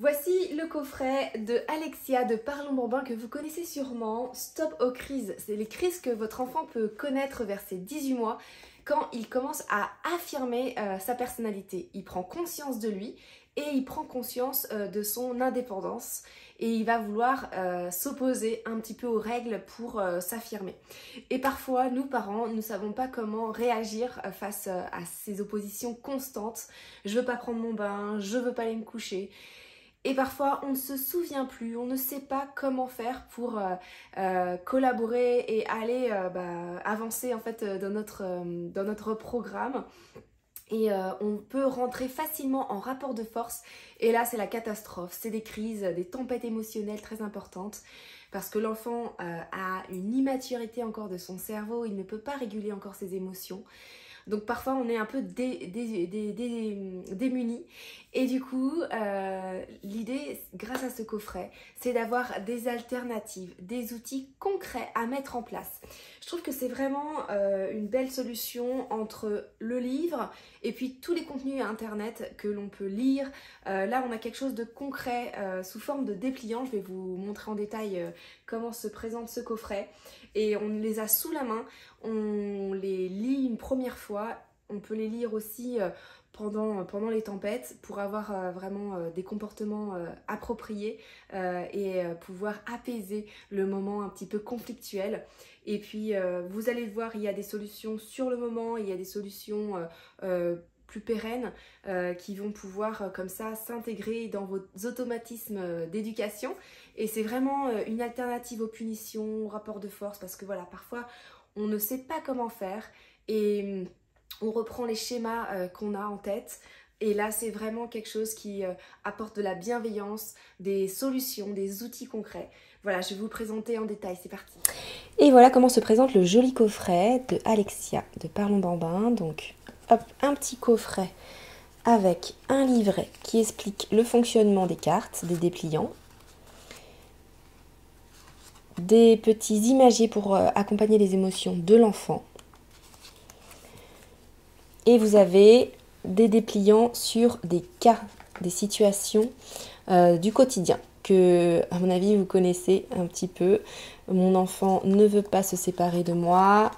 Voici le coffret de Alexia de Parlons Bambin que vous connaissez sûrement. Stop aux crises. C'est les crises que votre enfant peut connaître vers ses 18 mois quand il commence à affirmer sa personnalité. Il prend conscience de lui et il prend conscience de son indépendance et il va vouloir s'opposer un petit peu aux règles pour s'affirmer. Et parfois, nous parents, nous ne savons pas comment réagir face à ces oppositions constantes. Je veux pas prendre mon bain, je veux pas aller me coucher. Et parfois, on ne se souvient plus, on ne sait pas comment faire pour collaborer et aller avancer en fait dans notre programme. Et on peut rentrer facilement en rapport de force. Et là, c'est la catastrophe. C'est des crises, des tempêtes émotionnelles très importantes. Parce que l'enfant a une immaturité encore de son cerveau. Il ne peut pas réguler encore ses émotions. Donc parfois on est un peu démunis et du coup l'idée grâce à ce coffret c'est d'avoir des alternatives, des outils concrets à mettre en place. Je trouve que c'est vraiment une belle solution entre le livre et puis tous les contenus internet que l'on peut lire. Là on a quelque chose de concret sous forme de dépliant. Je vais vous montrer en détail comment se présente ce coffret et on les a sous la main. On les lit une première fois, on peut les lire aussi pendant les tempêtes pour avoir vraiment des comportements appropriés et pouvoir apaiser le moment un petit peu conflictuel. Et puis vous allez le voir, il y a des solutions sur le moment, il y a des solutions plus pérennes qui vont pouvoir comme ça s'intégrer dans vos automatismes d'éducation. Et c'est vraiment une alternative aux punitions, aux rapports de force, parce que voilà, parfois on ne sait pas comment faire et on reprend les schémas qu'on a en tête. Et là, c'est vraiment quelque chose qui apporte de la bienveillance, des solutions, des outils concrets. Voilà, je vais vous le présenter en détail, c'est parti. Et voilà comment se présente le joli coffret de Alexia de Parlons Bambin. Donc, hop, un petit coffret avec un livret qui explique le fonctionnement des cartes, des dépliants. Des petits imagiers pour accompagner les émotions de l'enfant. Et vous avez des dépliants sur des cas, des situations du quotidien que, à mon avis, vous connaissez un petit peu. Mon enfant ne veut pas se séparer de moi.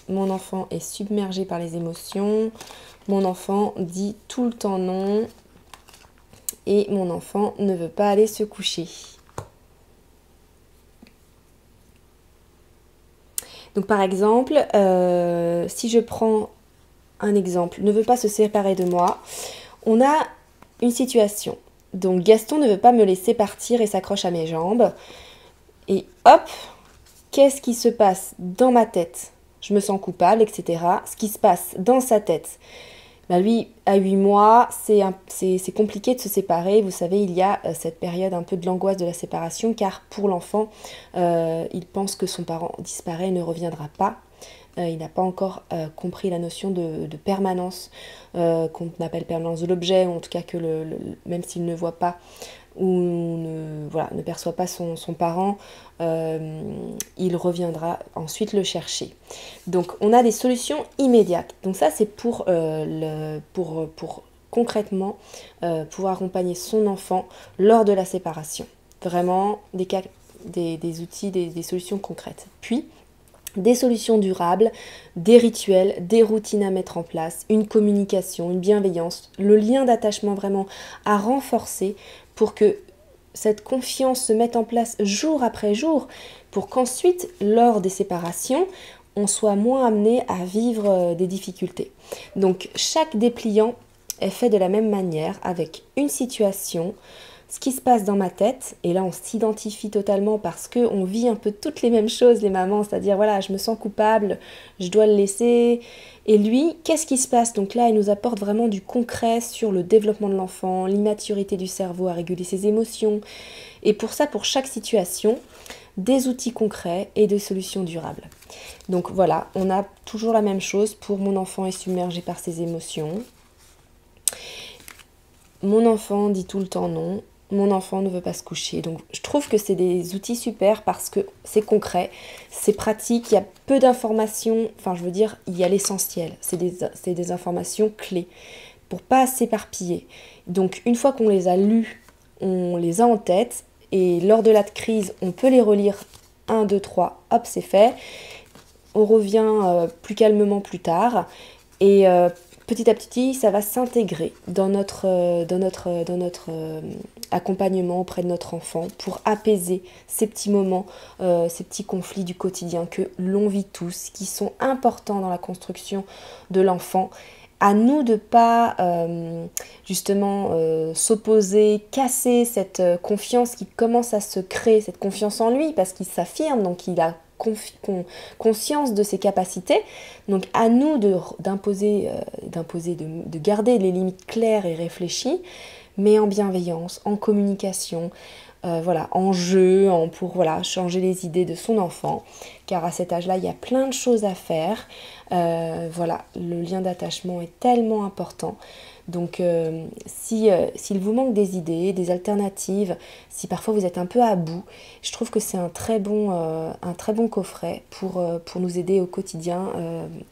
Mon enfant est submergé par les émotions. Mon enfant dit tout le temps non. Et mon enfant ne veut pas aller se coucher. Donc par exemple, si je prends un exemple, ne veut pas se séparer de moi, on a une situation. Donc Gaston ne veut pas me laisser partir et s'accroche à mes jambes. Et hop, qu'est-ce qui se passe dans ma tête? Je me sens coupable, etc. Ce qui se passe dans sa tête. Lui, à 8 mois, c'est compliqué de se séparer. Vous savez, il y a cette période un peu de l'angoisse de la séparation, car pour l'enfant, il pense que son parent disparaît et ne reviendra pas. Il n'a pas encore compris la notion de permanence, qu'on appelle permanence de l'objet, ou en tout cas que même s'il ne voit pas ou ne perçoit pas son parent, il reviendra ensuite le chercher. Donc on a des solutions immédiates. Donc ça c'est pour concrètement pouvoir accompagner son enfant lors de la séparation. Vraiment des outils, des solutions concrètes. Puis des solutions durables, des rituels, des routines à mettre en place, une communication, une bienveillance, le lien d'attachement vraiment à renforcer pour que cette confiance se mette en place jour après jour, pour qu'ensuite, lors des séparations, on soit moins amené à vivre des difficultés. Donc chaque dépliant est fait de la même manière, avec une situation, ce qui se passe dans ma tête, et là on s'identifie totalement parce qu'on vit un peu toutes les mêmes choses les mamans, c'est-à-dire voilà, je me sens coupable, je dois le laisser, et lui, qu'est-ce qui se passe? Donc là il nous apporte vraiment du concret sur le développement de l'enfant, l'immaturité du cerveau à réguler ses émotions, et pour ça, pour chaque situation, des outils concrets et des solutions durables. Donc voilà, on a toujours la même chose pour mon enfant est submergé par ses émotions. Mon enfant dit tout le temps non. Mon enfant ne veut pas se coucher. Donc je trouve que c'est des outils super parce que c'est concret, c'est pratique, il y a peu d'informations, enfin je veux dire, il y a l'essentiel, c'est des informations clés pour pas s'éparpiller. Donc une fois qu'on les a lues, on les a en tête et lors de la crise, on peut les relire 1, 2, 3, hop, c'est fait. On revient plus calmement plus tard et petit à petit, ça va s'intégrer dans notre accompagnement auprès de notre enfant pour apaiser ces petits moments, ces petits conflits du quotidien que l'on vit tous, qui sont importants dans la construction de l'enfant. À nous de ne pas justement s'opposer, casser cette confiance qui commence à se créer, cette confiance en lui, parce qu'il s'affirme, donc il a conscience de ses capacités. Donc à nous de garder les limites claires et réfléchies, mais en bienveillance, en communication, en jeu, pour changer les idées de son enfant, car à cet âge-là, il y a plein de choses à faire. Le lien d'attachement est tellement important. Donc s'il vous manque des idées, des alternatives, si parfois vous êtes un peu à bout, je trouve que c'est un très bon coffret pour nous aider au quotidien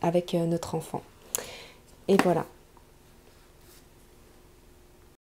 avec notre enfant. Et voilà.